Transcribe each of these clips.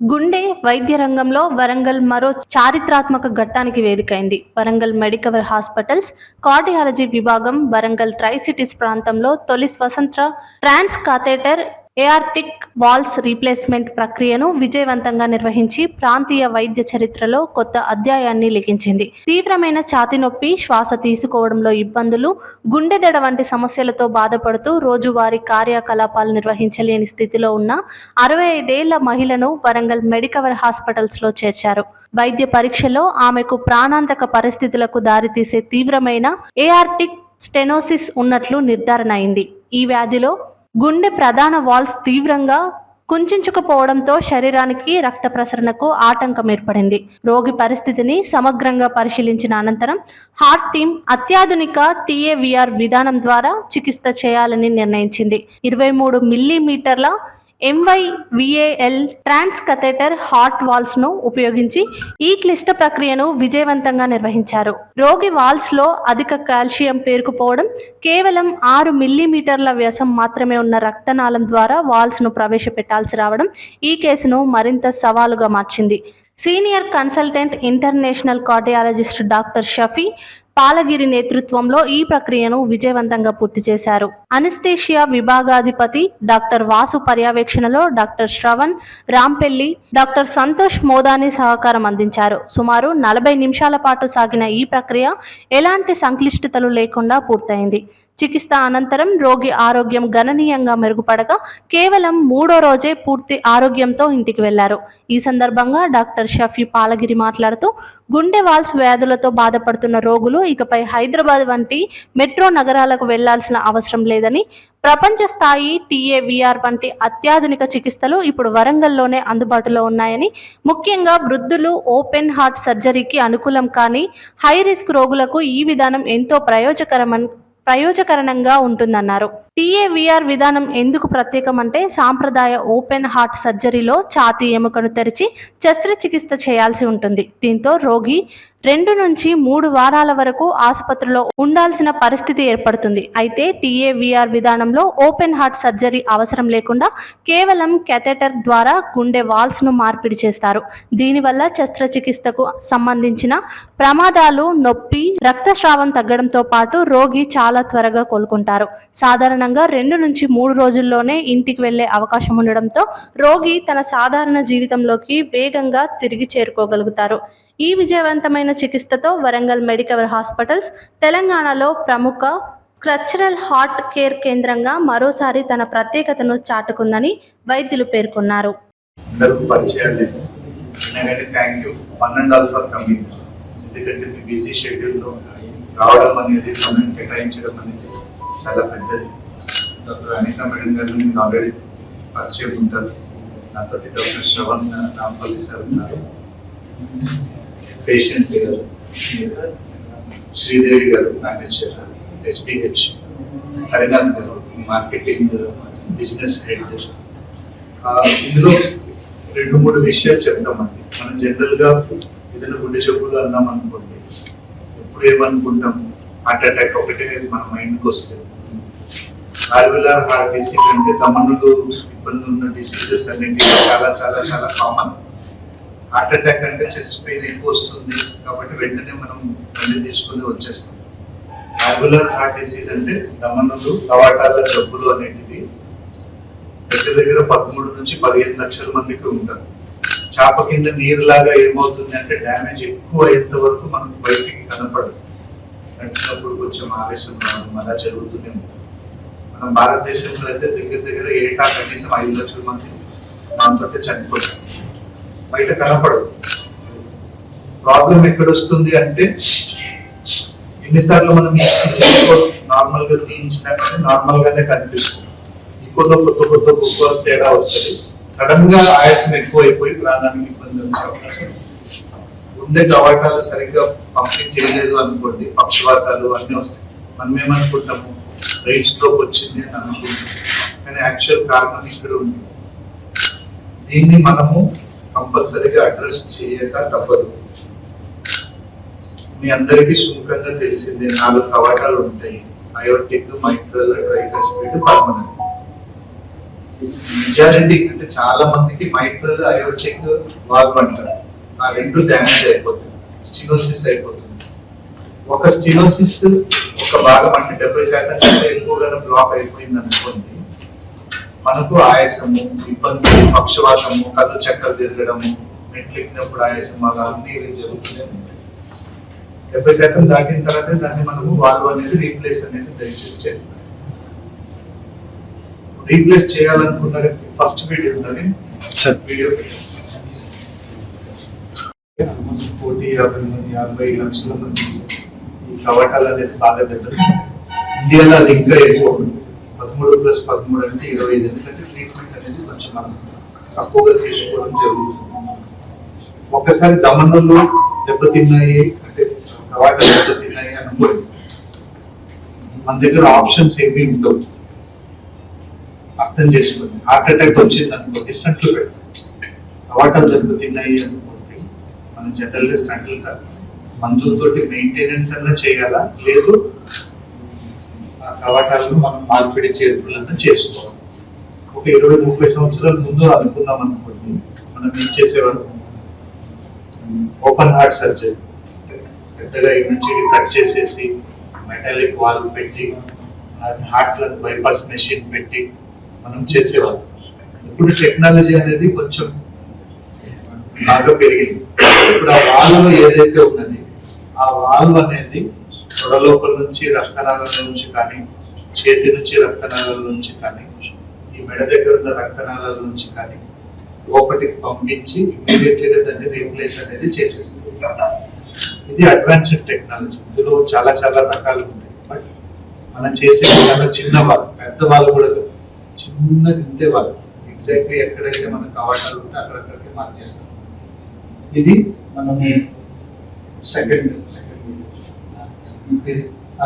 గుండె వైద్య రంగంలో వరంగల్ మరో చారిత్రాత్మక ఘట్టానికి వేదికైంది. వరంగల్ మెడికవర్ హాస్పిటల్స్ కార్డియాలజీ విభాగం వరంగల్ ట్రై సిటీస్ ప్రాంతంలో తొలి స్వతంత్ర ట్రాన్స్ కాథెటర్ ఎయార్టిక్ వాల్స్ రీప్లేస్మెంట్ ప్రక్రియను విజయవంతంగా నిర్వహించి ప్రాంతీయ వైద్య చరిత్రలో కొత్త అధ్యాయాన్ని లిఖించింది. తీవ్రమైన ఛాతీ నొప్పి, శ్వాస తీసుకోవడంలో ఇబ్బందులు, గుండెదడ వంటి సమస్యలతో బాధపడుతూ రోజువారీ కార్యకలాపాలు నిర్వహించలేని స్థితిలో ఉన్న 65 ఏళ్ల మహిళను వరంగల్ మెడికవర్ హాస్పిటల్స్లో చేర్చారు. వైద్య పరీక్షలో ఆమెకు ప్రాణాంతక పరిస్థితులకు దారితీసే తీవ్రమైన ఎయార్టిక్ స్టెనోసిస్ ఉన్నట్లు నిర్ధారణ అయింది. ఈ వ్యాధిలో గుండె ప్రధాన వాల్స్ తీవ్రంగా కుంచించుకుపోవడంతో శరీరానికి రక్త ప్రసరణకు ఆటంకం ఏర్పడింది. రోగి పరిస్థితిని సమగ్రంగా పరిశీలించిన అనంతరం హార్ట్ టీమ్ అత్యాధునిక టీఏవీఆర్ విధానం ద్వారా చికిత్స చేయాలని నిర్ణయించింది. 23 మిల్లీమీటర్ల ఎంవైవిఏఎల్ ట్రాన్స్ కథెటర్ హార్ట్ వాల్స్ ను ఉపయోగించి ఈ క్లిష్ట ప్రక్రియను విజయవంతంగా నిర్వహించారు. రోగి వాల్స్ లో అధిక కాల్షియం పేరుకుపోవడం, కేవలం 6 మిల్లీమీటర్ల వ్యాసం మాత్రమే ఉన్న రక్తనాళం ద్వారా వాల్స్ ను ప్రవేశపెట్టాల్సి రావడం ఈ కేసును మరింత సవాలుగా మార్చింది. Senior consultant international cardiologist doctor Shafi Palagiri నేతృత్వంలో ఈ ప్రక్రియను విజయవంతంగా పూర్తి చేశారు. అనస్థీషియా విభాగాధిపతి డాక్టర్ వాసు పర్యవేక్షణలో డాక్టర్ శ్రవణ్ రాంపెల్లి, డాక్టర్ సంతోష్ మోదాని సహకారం అందించారు. సుమారు 40 నిమిషాల పాటు సాగిన ఈ ప్రక్రియ ఎలాంటి సంక్లిష్టతలు లేకుండా పూర్తయింది. చికిత్స అనంతరం రోగి ఆరోగ్యం గణనీయంగా మెరుగుపడగా కేవలం 3వ రోజే పూర్తి ఆరోగ్యంతో ఇంటికి వెళ్లారు. ఈ సందర్భంగా డాక్టర్ షఫీ పాలగిరి మాట్లాడుతూ, గుండె వాల్స్ వ్యాధులతో బాధపడుతున్న రోగులు ఇకపై హైదరాబాద్ వంటి మెట్రో నగరాలకు వెళ్లాల్సిన అవసరం లేదని, ప్రపంచ స్థాయి టీఏవీఆర్ వంటి అత్యాధునిక చికిత్సలు ఇప్పుడు వరంగల్లోనే అందుబాటులో ఉన్నాయని, ముఖ్యంగా వృద్ధులు, ఓపెన్ హార్ట్ సర్జరీకి అనుకూలం కాని హై రిస్క్ రోగులకు ఈ విధానం ఎంతో ప్రయోజకరంగా ఉంటుందన్నారు. టీఏవీఆర్ విధానం ఎందుకు ప్రత్యేకమంటే, సాంప్రదాయ ఓపెన్ హార్ట్ సర్జరీలో ఛాతీ ఎముకను తెరిచి శస్త్రచికిత్స చేయాల్సి ఉంటుంది. దీంతో రోగి 2 నుంచి 3 వారాల వరకు ఆసుపత్రిలో ఉండాల్సిన పరిస్థితి ఏర్పడుతుంది. అయితే టీఏవీఆర్ విధానంలో ఓపెన్ హార్ట్ సర్జరీ అవసరం లేకుండా కేవలం కెథెటర్ ద్వారా గుండె వాల్స్ ను మార్పిడి చేస్తారు. దీనివల్ల శస్త్రచికిత్సకు సంబంధించిన ప్రమాదాలు, నొప్పి, రక్తస్రావం తగ్గడంతో పాటు రోగి చాలా త్వరగా కోలుకుంటారు. సాధారణంగా 2 నుంచి 3 రోజుల్లోనే ఇంటికి వెళ్లే అవకాశం ఉండడంతో రోగి తన సాధారణ జీవితంలోకి వేగంగా తిరిగి చేరుకోగలుగుతారు. ఈ విజయవంతమైన చికిత్సతో వరంగల్ మెడికవర్ హాస్పిటల్స్ తెలంగాణలో ప్రముఖ స్ట్రక్చరల్ హార్ట్ కేర్ కేంద్రంగా మరోసారి తన ప్రత్యేకతను చాటుకుందని వైద్యులు పేర్కొన్నారు. రావడం అనేది, సమయం కేటాయించడం అనేది చాలా పెద్దది. డాక్టర్ అనిత మేడం గారు మీకు ఆల్రెడీ పరిచయం ఉంటారు. నాతో డాక్టర్ శ్రవణ్ రాంపల్లి సార్ ఉన్నారు, పేషెంట్ గారు శ్రీదేవి గారు మేనేజర్, ఎస్పీహెచ్ హరినాథ్ గారు మార్కెటింగ్ బిజినెస్ హెడ్. ఇందులో 2-3 విషయాలు చెప్తామండి. మనం జనరల్గా ఏదైనా గుండె జబ్బులు అన్నాం అనుకోండి, ఎప్పుడు ఏమనుకుంటాం, హార్ట్ అటాక్ ఒకటే మన మైండ్కి వస్తుంది. ఆల్వియర్ హార్ట్ డిసీజ్ అంటే దమనులు ఇబ్బంది ఉన్న డిసీజెస్ అన్నింటి చాలా చాలా చాలా కామన్. హార్ట్ అటాక్ అంటే చెస్ట్ పెయిన్ ఎక్కువ వస్తుంది కాబట్టి వెంటనే మనం బండి తీసుకుని వచ్చేస్తాం. ఆల్వియర్ హార్ట్ డిసీజ్ అంటే దమనులు, కవాటాల జబ్బులు అనేటివి దగ్గర 13 నుంచి 15 లక్షల మందికి ఉంటారు. చాప కింద నీరులాగా ఏమవుతుంది అంటే డ్యామేజ్ ఎక్కువ అయ్యేంత వరకు మనకు బయటికి కనపడదు. నడిచినప్పుడు కొంచెం ఆవేశం రావడం అలా జరుగుతూనే ఉంటుంది. మన భారతదేశంలో అయితే దగ్గర ఏటా కనీసం 5 లక్షల మంది దాంతో చనిపోతారు. బయట కనపడదు. ప్రాబ్లం ఎక్కడ వస్తుంది అంటే, ఎన్నిసార్లు మనం నార్మల్ గా తీయించినా కానీ నార్మల్ గానే కనిపిస్తుంది. ఇంకోలో కొత్త తేడా వస్తుంది. సడన్ గా ఆయాసం ఎక్కువ అయిపోయి ప్రాణానికి ఇబ్బంది వచ్చే అవకాశం. గుండె కవాటాలు సరిగ్గా పంపిణీ చేయలేదు అనుకోండి, పక్షవాతాలు అన్నీ వస్తాయి. మనం ఏమనుకుంటాము, బ్రెయిన్ స్ట్రోక్ వచ్చింది అని అనుకుంటాం, కానీ యాక్చువల్ కారణం ఇక్కడ ఉంది. దీన్ని మనము కంపల్సరీగా అడ్రస్ చేయక తప్పదు. మీ అందరికీ సుముఖంగా తెలిసిందే, 4 కవాటాలు ఉంటాయి: aortic, mitral, tricuspid, pulmonary. Majority అంటే చాలా మందికి మైట్రల్ అయోటిక్ వాల్వ్ అంటారు. ఆ రెండు డ్యామేజ్ అయిపోతుంది, స్టినోసిస్ అయిపోతుంది. ఒక స్టినోసిస్ ఒక భాగం అంటే 70% కంటే ఎక్కువగా బ్లాక్ అయిపోయింది అనుకోండి, మనకు ఆయాసము, ఇబ్బంది, పక్షవాతము, కళ్ళు చక్కలు తిరగడము, మెట్లు ఎక్కినప్పుడు ఆయాసం, అలా అన్ని జరుగుతూనే ఉంటాయి. 70% దాటిన తర్వాత దాన్ని మనము వాల్వ్ అనేది రీప్లేస్ అనేది దయచేసి చేస్తాం. రీప్లేస్ చేయాలనుకున్నారు ఫస్ట్ వీడియో ఉందని వీడియో 40-50 లక్షల మంది ఈ కవాటాలు అనేది బాగా దగ్గర. ఇండియాలో అది ఇంకా ఎక్కువ, 13+13 అంటే 25. ఎందుకంటే ట్రీట్మెంట్ అనేది కొంచెం మనం తక్కువగా తీసుకోవడం జరుగుతుంది. ఒక్కసారి దమనులు దెబ్బతిన్నాయి అంటే కవాటాలు దెబ్బతిన్నాయి అనుకోండి, మన దగ్గర ఆప్షన్స్ ఏమీ ఉండవు. అర్థం చేసుకోండి. హార్ట్ అటాక్ వచ్చింది అనుకోండి, స్టంట్లు పెడతాం. కవాటాలు దెబ్బతిన్నాయి అనుకోండి, మనం జనరల్ గా స్టంట్లు కాదు, మందులతోటి మెయింటెనెన్స్ అన్నా చేయాలా, లేదు ఆ కవాటాలను మనం మార్పిడి చేర్పులన్నా చేసుకోవాలి. ఒక 20-30 సంవత్సరాల ముందు అనుకున్నాం అనుకోండి, మనం ఏం చేసేవాళ్ళం, ఓపెన్ హార్ట్ సర్జరీ పెద్దగా ఈ నుంచి కట్ చేసేసి మెటాలిక్ వాల్వ్ పెట్టి హార్ట్ బైపాస్ మెషిన్ పెట్టి మనం చేసేవాళ్ళం. ఇప్పుడు టెక్నాలజీ అనేది కొంచెం బాగా పెరిగింది. ఇప్పుడు ఆ వాల్వ్ ఏదైతే ఉన్నది, ఆ వాల్వ్ అనేది తొడ లోపల నుంచి రక్తనాళాల నుంచి కానీ, చేతి నుంచి రక్తనాళాల నుంచి కానీ, ఈ మెడ దగ్గర ఉన్న రక్తనాళాల నుంచి కానీ లోపలికి పంపించి ఇమీడియట్లీగా దాన్ని రీప్లేస్ అనేది చేసేస్తుంది. ఇది అడ్వాన్స్డ్ టెక్నాలజీ. ఇందులో చాలా చాలా రకాలు ఉంటాయి. బట్ మనం చేసేది చాలా చిన్న వాళ్ళు, పెద్ద వాళ్ళు కూడా చిన్నది ఇంతే వాళ్ళు. ఎగ్జాక్ట్లీ ఎక్కడైతే మనకు కవాటాలు ఉంటే అక్కడక్కడికి మార్క్ చేస్తాం. ఇది మనం సెకండ్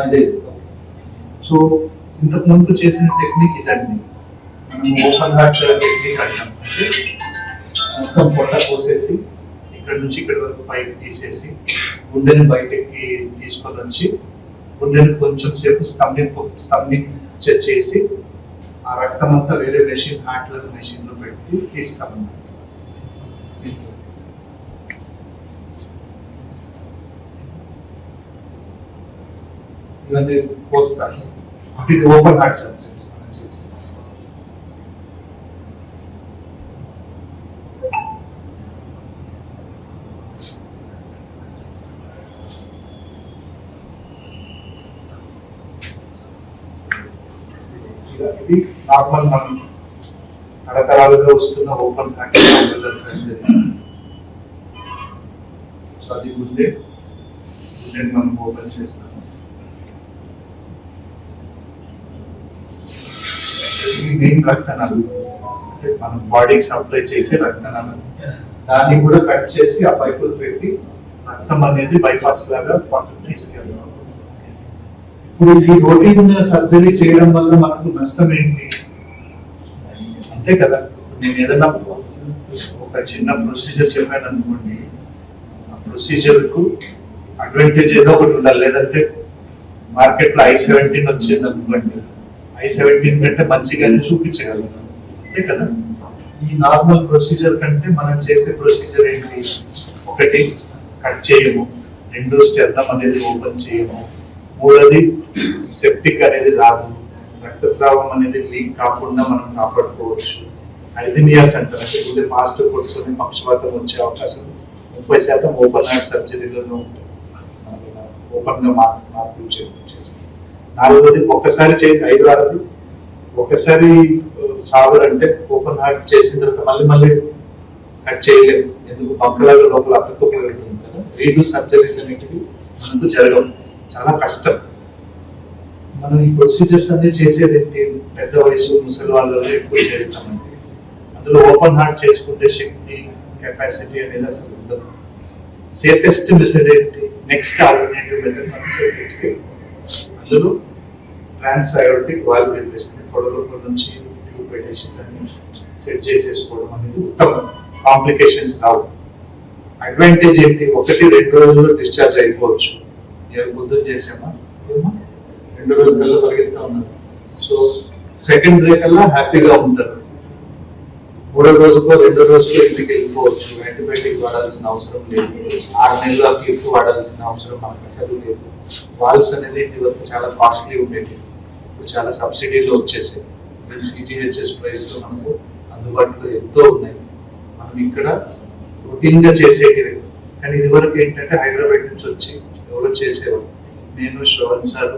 అదే. సో ఇంతకు ముందు చేసిన టెక్నిక్ ఇదండి. మనం ఓపెన్ హార్ట్ టెక్నిక్ అంటాం. అంటే మొత్తం పొట్ట పోసేసి ఇక్కడ నుంచి ఇక్కడ వరకు పైకి తీసేసి గుండెని బయటకి తీసుకొని వచ్చి గుండెని కొంచెం సేపు చేసి ఆ రక్తం అంతా వేరే మెషిన్, హార్ట్ మెషిన్ లో పెట్టి తీస్తాం. ఇవన్నీ పోస్తాను. ఇది ఓపెన్ హార్ట్ సర్జరీ. ఇది నార్మల్ మనం తరతరాలుగా వస్తున్న ఓపెన్ హార్ట్ సర్జరీ. సో అది గుండె మనం ఓపెన్ చేస్తాము. మెయిన్ రక్తనాళం అంటే మనం బాడీకి సప్లై చేసే రక్తనాళం, దాన్ని కూడా కట్ చేసి ఆ పైపులు పెట్టి రక్తం అనేది బైపాస్ లాగా పక్కకు తీసుకెళ్తాం. ఇప్పుడు ఈ రొటీన్ సర్జరీ చేయడం వల్ల మనకు నష్టం ఏంటి? అంతే కదా, నేను ఏదైనా ఒక చిన్న ప్రొసీజర్ చెప్పాను అనుకోండి, ఆ ప్రొసీజర్ కు అడ్వాంటేజ్ ఏదో ఒకటి ఉండాలి. లేదంటే మార్కెట్ లో I-17 వచ్చింది అనుకోండి, I-17 కంటే మంచిగానే చూపించగలం. అంతే కదా. ఈ నార్మల్ ప్రొసీజర్ కంటే మనం చేసే ప్రొసీజర్ ఏంటి? ఒకటి, కట్ చేయము. రెండు, స్టెర్నమ్ అనేది ఓపెన్ చేయము. మూడోది, సెప్టిక్ అనేది రాదు. రక్తస్రావం అనేది లీక్ కాకుండా మనం కాపాడుకోవచ్చు. ఐథినియాస్ అంటారు, అంటే గుండె ఫాస్ట్ కొట్టుకొని పక్షవాతం వచ్చే అవకాశం 30% ఓపెన్ హార్ట్ సర్జరీలోనే ఉంటుంది. ఓపెన్ గా మార్పులు చేసి. నాలుగోది, ఒక్కసారి 5-6 ఒకసారి సావర్ అంటే ఓపెన్ హార్ట్ చేసిన తర్వాత మళ్ళీ కట్ చేయలేము. ఎందుకు? బంకలాగా లోపల అతుక్కుపోయి ఉంటుంది కదా. రీడూ సర్జరీస్ అనేటివి మనకు జరగవు, చాలా కష్టం. మనం ఈ ప్రొసీజర్స్ అనేది చేసేది ఏంటి? పెద్ద వయసు ముసలి వాళ్ళలో ఎక్కువ చేస్తామండి. అందులో ఓపెన్ హార్ట్ చేసుకుంటే శక్తి, కెపాసిటీ అనేది అసలు ఉండదు. సేఫెస్ట్ మెథడ్ ఏంటి? నెక్స్ట్ ఆల్టర్నేటివ్ మెథడ్ మనం సేఫెస్ట్. అందులో ట్రాన్స్ అయోటిక్ వాల్వ్ రీప్లేస్మెంట్, పొడలోపల నుంచి ట్యూబ్ పెట్టేసి దాన్ని సెట్ చేసేసుకోవడం అనేది ఉత్తమం. కాంప్లికేషన్స్ రావు. అడ్వాంటేజ్ ఏంటి? 1-2 రోజుల్లో డిశ్చార్జ్ అయిపోవచ్చు. పొద్దున చేసామా 2 రోజుల కల్లా పరిగెత్తా ఉన్నారు. సో సెకండ్ డే కల్లా హ్యాపీగా ఉంటారు. మూడో రోజుకో రెండో రోజుకో ఇంటికి వెళ్ళిపోవచ్చు. యాంటీబయాటిక్ వాడాల్సిన అవసరం లేదు. 6 నెలలు ఆ క్లిప్ వాడాల్సిన అవసరం మనకు అసలు లేదు. వాల్వ్స్ అనేది ఇదివరకు చాలా కాస్ట్లీ ఉండేవి, ఇప్పుడు చాలా సబ్సిడీలో వచ్చేసాయి. సిజిహెచ్ఎస్ ప్రైస్ లో మనకు అందుబాటులో ఎంతో ఉన్నాయి. మనం ఇక్కడ రొటీన్ గా చేసేటివి. కానీ ఇదివరకు ఏంటంటే హైదరాబాద్ నుంచి వచ్చి ఎవరో చేసేవారు. నేను శ్రవణ్ సార్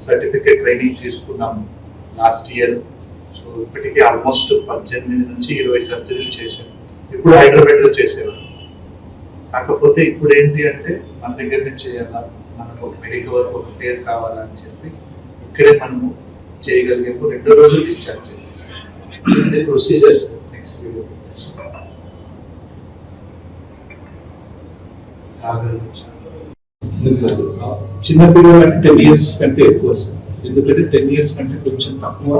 సర్టిఫికేట్ ట్రైనింగ్ తీసుకున్నాము లాస్ట్ ఇయర్. సో ఇప్పటికీ ఆల్మోస్ట్ 18 నుంచి 20 సర్జరీలు చేశాను. ఇప్పుడు హైదరాబాద్ లో చేసేవారు. కాకపోతే ఇప్పుడు ఏంటి అంటే మన దగ్గర నుంచి చేయాలా, మనకు ఒక మెడికవర్ ఒక పేరు కావాలని చెప్పి ఇక్కడే మనము చేయగలిగాము. 2 రోజులు డిశ్చార్జ్ చేసేసాం. ప్రొసీజర్స్ నెక్స్ట్ వీడియో చిన్నపిల్లలు అంటే 10 years కంటే ఎక్కువ సార్. ఎందుకంటే 10 years కంటే కొంచెం తక్కువ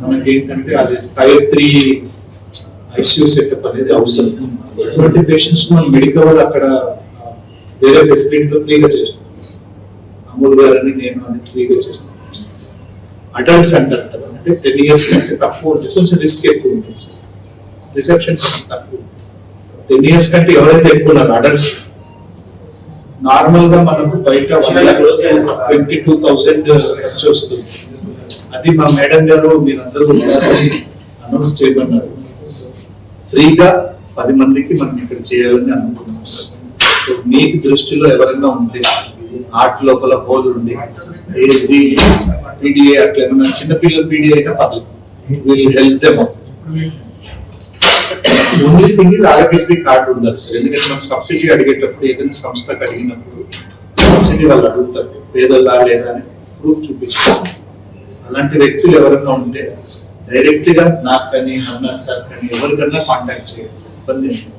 మనకి ఏంటంటే అది టైర్ 3 ఐసీయూ సెటప్ అనేది అవసరం. అటువంటి పేషెంట్స్ మనం మెడికవర్ అక్కడ వేరే ఫెసిలిటీలో ఫ్రీగా చేస్తాం. అమూల్ గారని నేను అది ఫ్రీగా చేస్తాను. అడల్ట్స్ అంటారు కదా, అంటే 10 years కంటే తక్కువ ఉంటే కొంచెం రిస్క్ ఎక్కువ ఉంటుంది సార్. రిసెప్షన్స్ తక్కువ. 10 years కంటే ఎవరైతే ఎక్కువ ఉన్నారు అడల్ట్స్, నార్మల్ గా మనకు బయట 22,000 ఖర్చు వస్తుంది. అది మా మేడం గారు మీరందరూ అనౌన్స్ చేయమన్నారు. ఫ్రీగా 10 మందికి మనం ఇక్కడ చేయాలని అనుకుంటున్నాం. సో మీకు దృష్టిలో ఎవరైనా ఉంటే హార్ట్ లోపల హోల్ ఉండి ఏఎస్డి పీడిఏ అట్లా ఏమైనా చిన్నపిల్లల పీడిఏ అయినా పర్లేదు, will help them. Only thing is Aarogyasri card ఉండాలి సార్. ఎందుకంటే మనం సబ్సిడీ అడిగేటప్పుడు ఏదైనా సంస్థకు అడిగినప్పుడు సబ్సిడీ వాళ్ళు అడుగుతారు పేదలా లేదా అని ప్రూఫ్ చూపిస్తారు. అలాంటి వ్యక్తులు ఎవరైనా ఉంటే డైరెక్ట్ గా నాకు కానీ హర్నాథ్ సార్ కానీ ఎవరికన్నా కాంటాక్ట్ చేయాలి. ఇబ్బంది ఏంటి,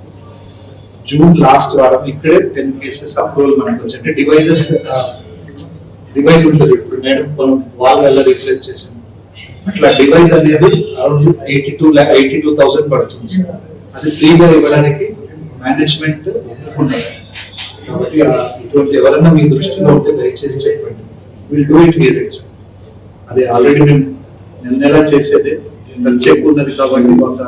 జూన్ లాస్ట్ వారం ఇక్కడే 10 cases అప్రూవల్ మనకు వచ్చి, అంటే డివైస్ ఉంటుంది. ఇప్పుడు నేను వాళ్ళు ఎలా రీప్లేస్ చేసాను అట్లా డివైస్ అనేది అరౌండ్ 82,000 పడుతుంది. అది ఫ్రీగా ఇవ్వడానికి మేనేజ్మెంట్ ఒప్పుకున్నారు. కాబట్టి ఇటువంటి ఎవరైనా మీ దృష్టిలో ఉంటే దయచేసి చెప్పండి. Will do it here. అది ఆల్రెడీ మేము నెల చేసేదే, ఖర్చు ఎక్కువ ఉన్నది కాబట్టి ఒక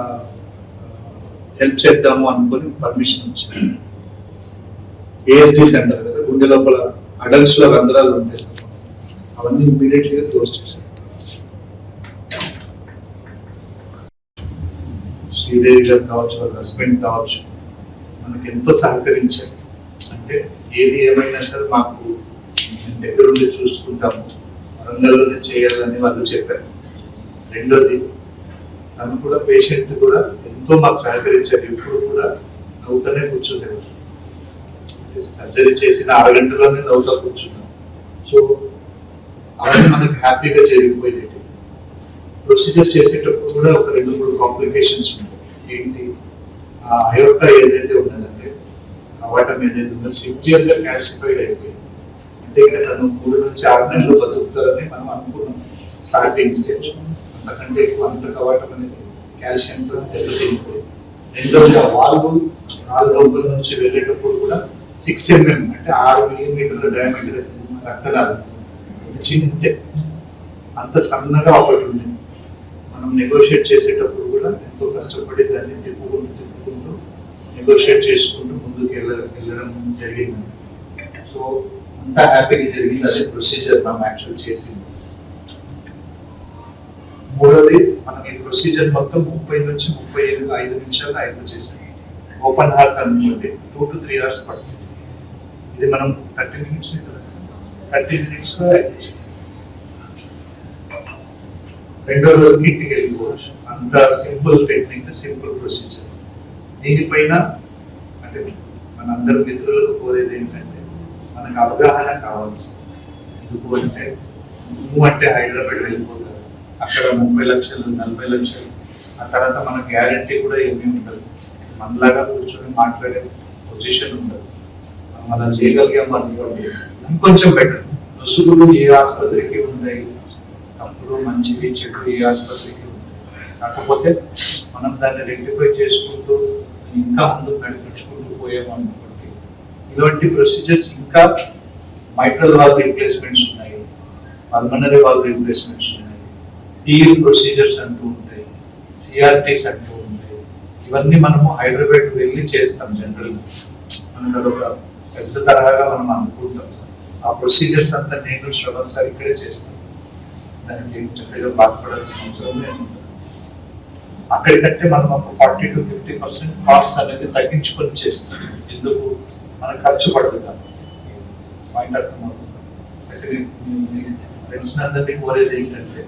హెల్ప్ చేద్దాము అనుకుని పర్మిషన్ వచ్చింది. ఏఎస్డి సెంటర్ కదా, గుండె లోపల అడల్ట్స్ లో రంధ్రాలు ఉంటాయి, అవన్నీ ఇమీడియట్లీగా క్లోజ్ చేశారు. శ్రీదేవి గారు కావచ్చు, వాళ్ళ హస్బెండ్ కావచ్చు, మనకు ఎంతో సహకరించారు. అంటే ఏది ఏమైనా సరే మాకు దగ్గరుండి చూసుకుంటాము, వరంగల్లోనే చేయాలని వాళ్ళు చెప్పారు. రెండోది తను కూడా పేషెంట్ కూడా ఎంతో మాకు సహకరించారు. ఎప్పుడు కూడా నవ్వుతూనే కూర్చునేవారు. సర్జరీ చేసిన 6 గంటల్లోనే నవ్వుతా కూర్చున్నాం. సో అవన్నీ మనకు హ్యాపీగా జరిగిపోయినట్టు. ప్రొసీజర్ చేసేటప్పుడు కూడా ఒక 2-3 కాంప్లికేషన్స్ ఉంటాయి. ఏంటి, ఆ అయోర్టా ఏదైతే ఉన్నదంటే కవాటం ఏదైతే ఉందో సివియర్ గా క్యాల్సిఫైడ్ అయిపోయింది. అంటే ఇంకా తను 3 నుంచి 6 నెలలు బతుకుతారని మనం అనుకున్నాం స్టార్టింగ్ స్టేజ్. అంతకంటే ఎక్కువ అంత కవాటం అనేది కాల్షియంతో దెబ్బతినిపోయింది. రెండోది ఆ వాల్వ్ లోపల నుంచి వెళ్ళేటప్పుడు కూడా 6 mm అంటే 6 మిల్లీమీటర్ల డయామీటర్ రక్తనాళం చింతే అంత సన్నగా ఒకటి ఉంది. మనం నెగోషియేట్ చేసేటప్పుడు కూడా ఎంతో కష్టపడి దాన్ని తిప్పుకుంటూ నెగోషియేట్ చేసుకుంటూ ముందుకు వెళ్ళడం జరిగింది. సో అంతా హ్యాపీగా జరిగింది. అదే ప్రొసీజర్ మనం యాక్చువల్ చేసింది. మూడోది మనం ఈ ప్రొసీజర్ మొత్తం 30 నుంచి 35 నిమిషాలు అయిపో చేసాం. ఓపెన్ హార్ట్ అనుకోండి 2 to 3 hours పడుతుంది. ఇది మనం 30 minutes రెండో రోజుకి ఇంటికి వెళ్ళిపోవచ్చు. అంత సింపుల్ టెక్నిక్, సింపుల్ ప్రొసీజర్. దీనిపైన అంటే మన అందరి మిత్రులకు కోరేది ఏంటంటే మనకు అవగాహన కావాల్సి. ఎందుకు అంటే నువ్వు అంటే హైదరాబాద్ వెళ్ళిపోతారు, అక్కడ 30 లక్షలు 40 లక్షలు, ఆ తర్వాత మన గ్యారంటీ కూడా ఏమీ ఉండదు. మనలాగా కూర్చొని మాట్లాడే పొజిషన్ ఉండదు. మనం అలా చేయగలిగాము అనుకోండి ఇంకొంచెం బెటర్. రుసుగులు ఏ ఆసుపత్రికి ఉన్నాయి, అప్పుడు మంచిది చెడు ఏ ఆసుపత్రికి ఉంది. కాకపోతే మనం దాన్ని రెక్టిఫై చేసుకుంటూ ఇంకా ముందుకు నడిపించుకుంటూ పోయాము అనుకోండి. ఇలాంటి ప్రొసీజర్స్ ఇంకా మైట్రల్ వాల్వ్ రీప్లేస్మెంట్స్ ఉన్నాయి, పల్మనరీ వాల్వ్ రీప్లేస్మెంట్స్ ఉన్నాయి, టీఎల్ ప్రొసీజర్స్ అంటూ ఉంటాయి. సిఆర్టీస్ అంటూ ఉంటాయి. ఇవన్నీ మనము హైదరాబాద్ వెళ్ళి చేస్తాం. జనరల్ మనకు అదొక పెద్ద తరహాగా మనం అనుకుంటాం. ఆ ప్రొసీజర్స్ అంతా నేను శ్రవణ్ సార్ ఇక్కడే చేస్తాం. దానికి చక్కగా బాధపడాల్సిన అవసరం లేదు. అక్కడికంటే మనం ఒక 40 to 50% కాస్ట్ అనేది తగ్గించుకొని చేస్తాం. ఎందుకు మన ఖర్చు పడదు కాబట్టి. పాయింట్ అర్థమవుతుంది. అయితే ఫ్రెండ్స్ అందరినీ కోరేది ఏంటంటే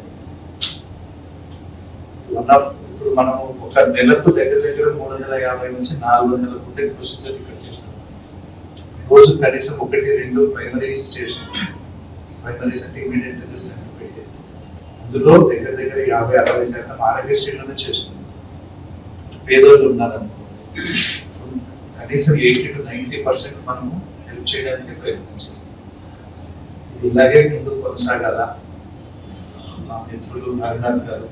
ఇప్పుడు మనం ఒక నెలకు దగ్గర 350 నుంచి 400 ఉండే ప్రొసీజర్ ఇక్కడ చేస్తాం. రోజు కనీసం 1-2 ప్రైమరీ అంటే ఇమీడియట్ అందులో దగ్గర 50-60% ఆరోగ్యశ్రీలోనే చేస్తున్నాం. పేదోళ్ళు ఉన్నారనుకో కనీసం 80 to 90% మనము హెల్ప్ చేయడానికి ప్రయత్నించాం. ఇది ఇలాగే ముందు కొనసాగాల. మా మిత్రులు హరినాథ్ గారు,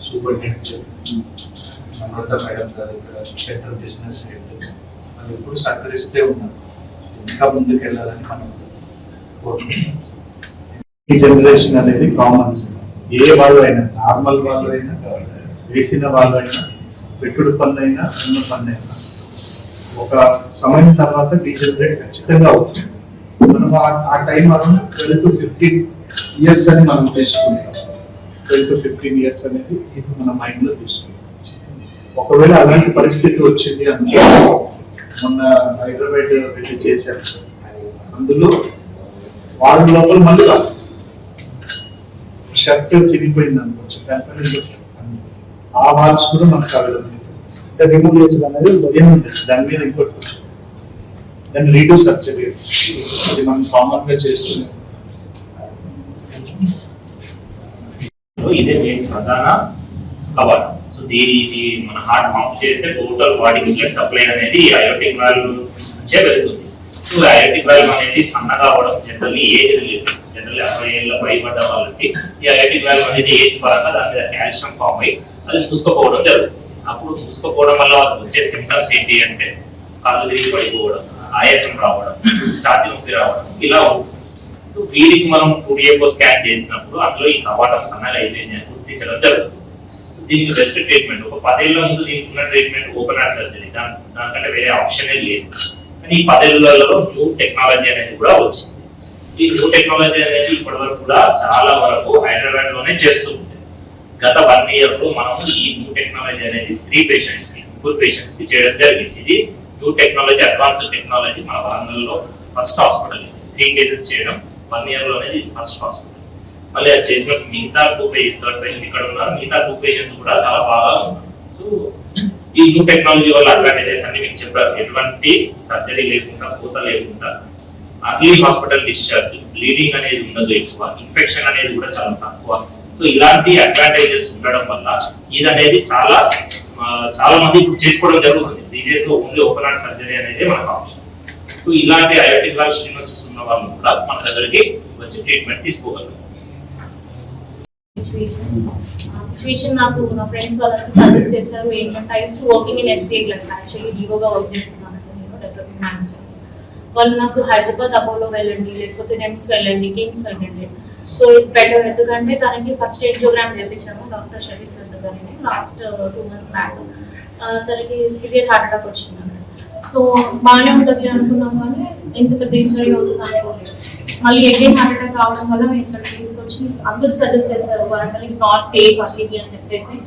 సూపరింటెండెంట్ నమ్రత మేడం గారు, ఇక్కడ సెంట్రల్ బిజినెస్ హెడ్ వాళ్ళు ఎప్పుడు సహకరిస్తే ఉన్నారు. ఇంకా ముందుకు వెళ్ళాలని మనం కోరుకుంటున్నాం. ఈ జనరేషన్ అనేది కామన్. ఏ వాళ్ళు అయినా, నార్మల్ వాళ్ళు అయినా, వేసిన వాళ్ళు అయినా, పెట్టుడు పన్ను అయినా, ఉన్న పన్ను అయినా ఒక సమయం తర్వాత డీజనరేట్ ఖచ్చితంగా అవుతుంది. మనం ఆ టైం అరౌండ్ 12 to 15 years అని మనం తీసుకుంటాం. 12 to 15 years అనేది మన మైండ్ లో తీసుకుంటాం. ఒకవేళ అలాంటి పరిస్థితి వచ్చింది అంటే మొన్న హైదరాబాద్ వెళ్ళి చేశారు. అందులో వారం లోపల మళ్ళీ షర్ట్ చిరిగిపోయింది అనుకోవచ్చు. ఆ వాల్స్ కూడా మనకు అవైలబుల్. రిమూవ్ చేసుకుని అనేది ఏముంది దాని మీద ఇంకోటి దాన్ని రీడూ సర్జరీ అది మనం కామన్ గా చేస్తున్నాం. ఇదే ప్రధాన కవర్. సో దీనికి మన హార్ట్ పంప్ చేస్తే టోటల్ బాడీ సప్లై అనేది అయోటిక్ వాల్వ్ నుంచే వెళ్తుంది. సో అయోటిక్ వాల్వ్ అనేది సన్నగా అవడం జనరల్లీ ఏజ్ రిలేటెడ్. జనరల్లీ 60 ఏళ్ళ పైబడ్డ వాళ్ళకి ఈ అయోటిక్ వాల్వ్ అనేది ఏజ్ పరంగా దాని మీద కాల్షియం ఫామ్ అయ్యి అది మూసుకుపోవడం జరుగుతుంది. అప్పుడు మూసుకుపోవడం వల్ల వచ్చే సింప్టమ్స్ ఏంటి అంటే కాళ్ళు తిరిగి పడిపోవడం, ఆయాసం రావడం, ఛాతీ నొప్పి రావడం ఇలా ఉంటుంది. సో వీరికి మనం కుడియో స్కాన్ చేసినప్పుడు అందులో ఈ కవాటం సన్నగా అయిపోయింది అని గుర్తించడం జరుగుతుంది. దీనికి బెస్ట్ ట్రీట్మెంట్ ఒక 10 ఏళ్ల ముందు దీనికి ఉన్న ట్రీట్మెంట్ ఓపెన్ హార్ట్ సర్జరీ. దానికంటే వేరే ఆప్షనే లేదు. కానీ ఈ 10 ఏళ్లలో న్యూ టెక్నాలజీ అనేది కూడా వచ్చింది. ఈ న్యూ టెక్నాలజీ అనేది ఇప్పటి వరకు కూడా చాలా వరకు హైదరాబాద్ లోనే చేస్తుంది. గత 1 year లో మనం ఈ న్యూ టెక్నాలజీ అనేది 3 patients కి, 4 patients కి చేయడం జరిగింది. ఇది న్యూ టెక్నాలజీ, అడ్వాన్స్డ్ టెక్నాలజీ. మన వరంగల్లో ఫస్ట్ హాస్పిటల్ 3 cases చేయడం 1 year లో అనేది ఫస్ట్ హాస్పిటల్. మళ్ళీ అది చేసిన మిగతా 2 patients ఇక్కడ ఉన్నారు. మిగతా 2 patients కూడా చాలా బాగా ఉన్నారు. సో ఈ న్యూ టెక్నాలజీ వల్ల అడ్వాంటేజెస్ అన్ని మీకు చెప్పారు. ఎటువంటి సర్జరీ లేకుండా, పూత లేకుండా అర్లీ హాస్పిటల్ డిశ్చార్జ్, బ్లీడింగ్ అనేది ఉండదు ఎక్కువ, ఇన్ఫెక్షన్ అనేది కూడా చాలా తక్కువ. సో ఇలాంటి అడ్వాంటేజెస్ ఉండడం వల్ల ఇది అనేది చాలా మంది ఇప్పుడు చేసుకోవడం జరుగుతుంది. దీనిలో ఓన్లీ ఓపెన్ హార్ట్ సర్జరీ అనేది మనకు ఆప్షన్. సో ఇలాంటి అయోటిక్ వాల్వ్ స్టెనోసిస్ ఉన్న వాళ్ళు కూడా మన దగ్గరికి వచ్చి ట్రీట్మెంట్ తీసుకోగలరు. సిచ్యువేషన్ నాకు నా ఫ్రెండ్స్ వాళ్ళకి సజెస్ట్ చేశారు. ఏంటంటే I use to working in SBI club. Actually డిఓగా వర్క్ చేస్తున్నాను నేను, డెవలప్మెంట్ మేనేజర్. వాళ్ళు నాకు హైదరాబాద్ అపోలో వెళ్ళండి, లేకపోతే నెమ్స్ వెళ్ళండి, కిమ్స్ వెళ్ళండి. So it's better. ఎందుకంటే తనకి ఫస్ట్ యాంజియోగ్రామ్ చేయించాము డాక్టర్ షరీఫ్ సార్ గారిని లాస్ట్ 2 months బ్యాక్. తనకి సివియర్ హార్ట్ అటాక్ వచ్చింది. సో బాగానే ఉంటుంది అనుకున్నాం కానీ ఎంత పెద్ద ఇంజరీ అవుతుంది అనుకోలేదు. మళ్ళీ అగైన్ హార్ట్ అటాక్ రావడం వల్ల మేము ఇక్కడ తీసుకొచ్చి అందరూ సజెస్ట్ చేశారు వరంగల్ ఈస్ నాట్ సేఫ్ అట్లీకి అని చెప్పేసి.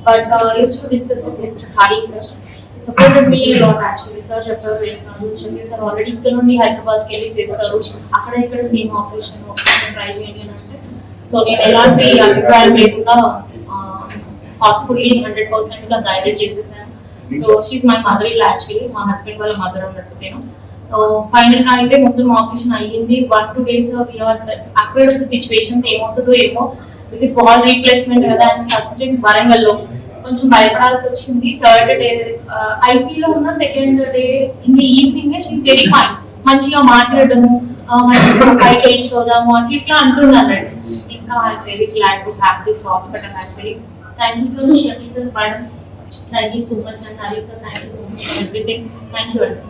But use to discuss with mister Harry sir. Supported me lot actually. Sir చెప్పారు చెప్పి సార్ ఆల్రెడీ ఇక్కడ నుండి హైదరాబాద్కి వెళ్ళి చేస్తారు, అక్కడ ఇక్కడ సేమ్ ఆపరేషన్ ట్రై చేయండి అంటే. సో నేను ఎలాంటి అభిప్రాయం లేకుండా హార్ట్ఫుల్లీ 100% గా ధైర్యం చేసేసాను. So she my mother ill actually, మా హస్బెండ్ వాళ్ళ మదర్ అన్నట్టు నేను. సో ఫైనల్ గా అయితే మొత్తం ఆపరేషన్ అయ్యింది. 1-2 days అక్కడ సిచ్యువేషన్స్ ఏమవుతుందో ఏమో, బికాస్ వాల్ రీప్లేస్మెంట్ కదా. అండ్ ఫస్ట్ వరంగల్లో కొంచెం భయపడాల్సి వచ్చింది. 3rd day ఐసీయూలో ఉన్న 2nd day in the evening she very fine. మంచిగా మాట్లాడము, పైకి వెళ్ళిపోదాము అట్లా ఇట్లా అంటుంది అన్నట్టు. ఇంకా I'm very glad to have this hospital actually. Thank you so much Shafi sir, madam. Thank you so much and Hari sir. Thank you so much for everything. Thank you అండి.